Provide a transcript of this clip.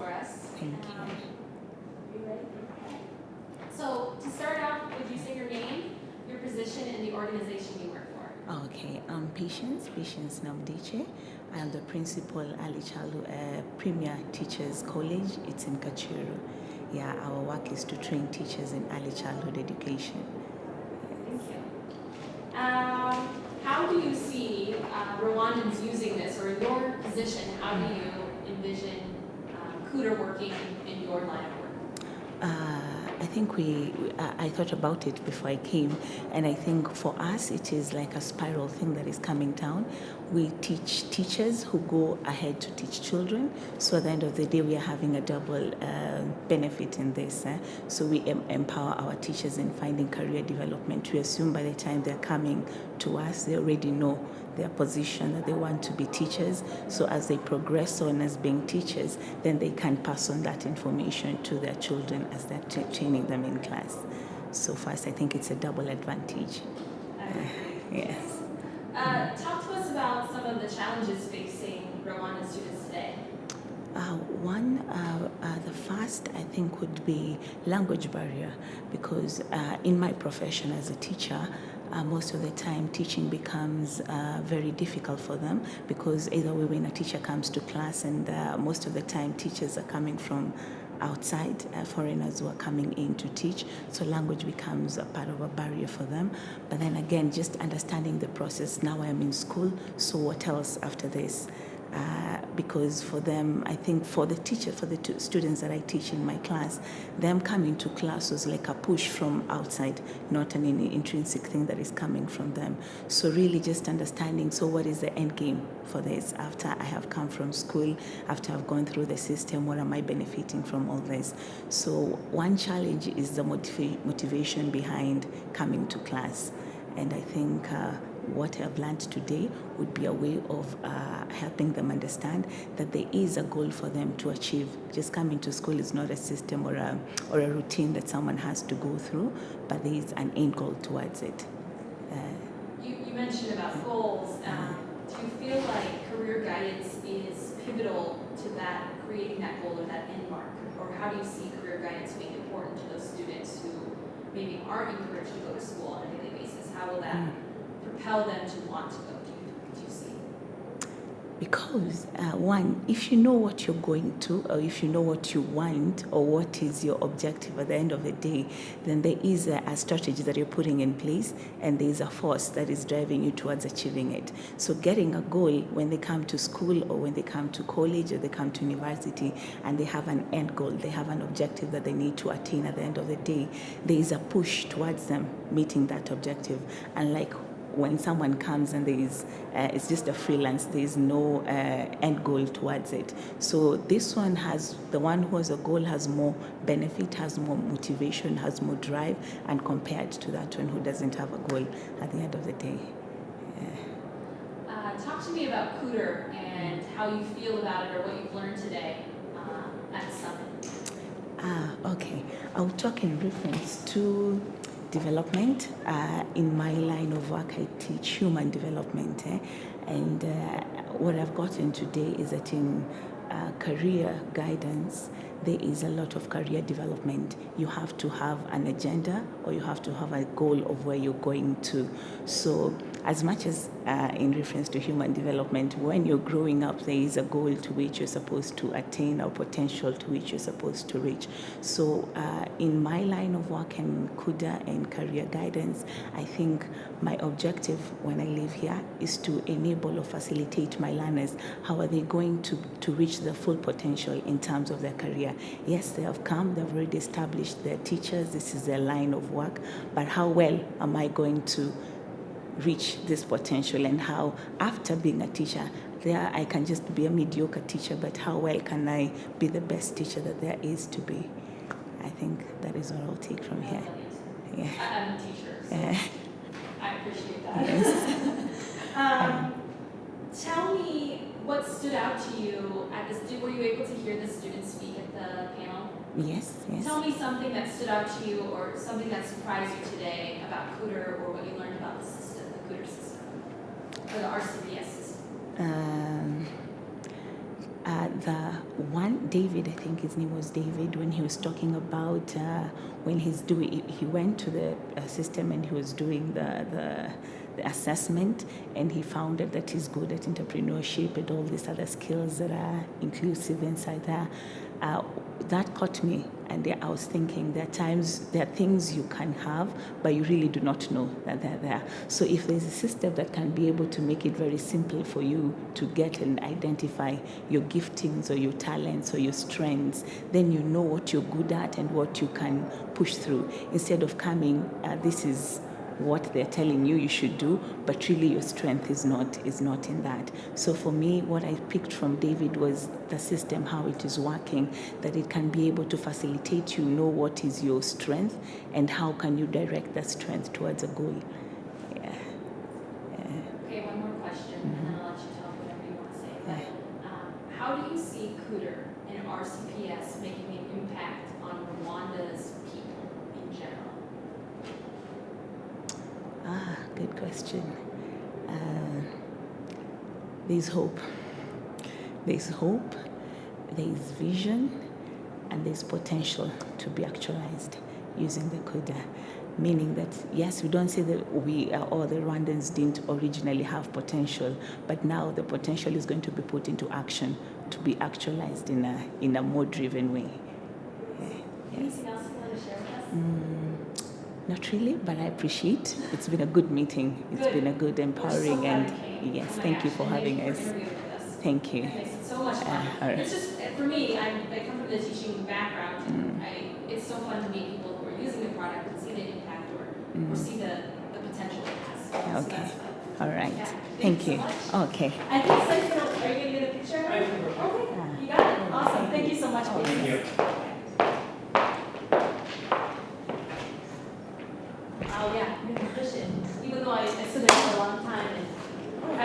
for us. Thank you. You ready? So, to start out, would you say your name, your position, and the organization you work for? Okay, Patience Namdiche. I am the principal early childhood Premier Teachers College. It's in Kachuru. Yeah, our work is to train teachers in early childhood education. Thank you. How do you see Rwandans using this, or in your position, how do you envision Kuder working in your line of work? I think I thought about it before I came, and I think for us it is like a spiral thing that is coming down. We teach teachers who go ahead to teach children, so at the end of the day we are having a double benefit in this. So we empower our teachers in finding career development. We assume by the time they're coming to us, they already know their position, that they want to be teachers. So as they progress on as being teachers, then they can pass on that information to their children as they're training them in class. So for us, I think it's a double advantage. Yes. Talk to us about some of the challenges facing Rwandan students today. The first I think would be language barrier, because in my profession as a teacher, most of the time teaching becomes very difficult for them, because either way when a teacher comes to class, and most of the time teachers are coming from outside, foreigners who are coming in to teach, so language becomes a part of a barrier for them. But then again, just understanding the process. Now I am in school, so what else after this? Because for them, I think for the teacher, for the students that I teach in my class, them coming to class was like a push from outside, not an intrinsic thing that is coming from them. So really just understanding, so what is the end game for this? After I have come from school, after I've gone through the system, what am I benefiting from all this? So one challenge is the motivation behind coming to class. And I think what I've learned today would be a way of helping them understand that there is a goal for them to achieve. Just coming to school is not a system or a routine that someone has to go through, but there is an end goal towards it. You mentioned about goals. Do you feel like career guidance is pivotal to that, creating that goal or that end mark? Or how do you see career guidance being important to those students who maybe aren't encouraged to go to school on a daily basis? How will that propel them to want to go? Do you see? Because one, if you know what you're going to, or if you know what you want, or what is your objective at the end of the day, then there is a strategy that you're putting in place, and there is a force that is driving you towards achieving it. So getting a goal when they come to school, or when they come to college, or they come to university, and they have an end goal, they have an objective that they need to attain at the end of the day, there is a push towards them meeting that objective. Unlike when someone comes and it's just a freelance, there is no end goal towards it. So this one the one who has a goal has more benefit, has more motivation, has more drive, and compared to that one who doesn't have a goal at the end of the day. Talk to me about Kuder and how you feel about it, or what you've learned today at the summit. Okay. I'll talk in reference to development. In my line of work, I teach human development, and what I've gotten today is that in career guidance, there is a lot of career development. You have to have an agenda, or you have to have a goal of where you're going to. So as much as in reference to human development, when you're growing up, there is a goal to which you're supposed to attain, or potential to which you're supposed to reach. So in my line of work in Kuder and career guidance, I think my objective when I live here is to enable or facilitate my learners. How are they going to reach their full potential in terms of their career? Yes, they have come, they've already established their teachers, this is their line of work, but how well am I going to reach this potential, and how after being a teacher, there I can just be a mediocre teacher, but how well can I be the best teacher that there is to be? I think that is what I'll take from here. Yeah. I'm a teacher, so I appreciate that. Yes. Tell me what stood out to you at this. Were you able to hear the students speak at the panel? Yes. Tell me something that stood out to you, or something that surprised you today about Kuder, or what you learned about the system, the Kuder system, or the RCBS system. The one, David, I think his name was David, when he was talking about when he went to the system and he was doing the assessment, and he found that he's good at entrepreneurship and all these other skills that are inclusive inside there. That caught me, and I was thinking there are things you can have, but you really do not know that they're there. So if there's a system that can be able to make it very simple for you to get and identify your giftings or your talents or your strengths, then you know what you're good at and what you can push through, instead of coming, this is what they're telling you should do, but really your strength is not in that. So for me, what I picked from David was the system, how it is working, that it can be able to facilitate you know what is your strength and how can you direct that strength towards a goal. Yeah. Okay, one more question, and then I'll let you tell whatever you want to say. But, how do you see Kuder and RCPS making an impact on Rwanda's people in general? Good question. There's hope. There's hope, there's vision, and there's potential to be actualized using the Kuder. Meaning that, yes, we don't say that we or the Rwandans didn't originally have potential, but now the potential is going to be put into action to be actualized in a more driven way. Anything else you want to share with us? Not really, but I appreciate. It's been a good meeting. It's been a good, empowering, and yes, thank you for having us. Thank you. It's so much fun. Right. It's just, for me, I come from the teaching background. It's so fun to meet people who are using the product and see the impact or see the potential it has. So Okay. that's fun. All right. Yeah. Thank you you. so much. Okay. I think Seth, are you going to get a picture? Okay, you got it. Awesome. Thank you so much. Thank you. Oh yeah, you can push it. Even though I stood there for a long time and I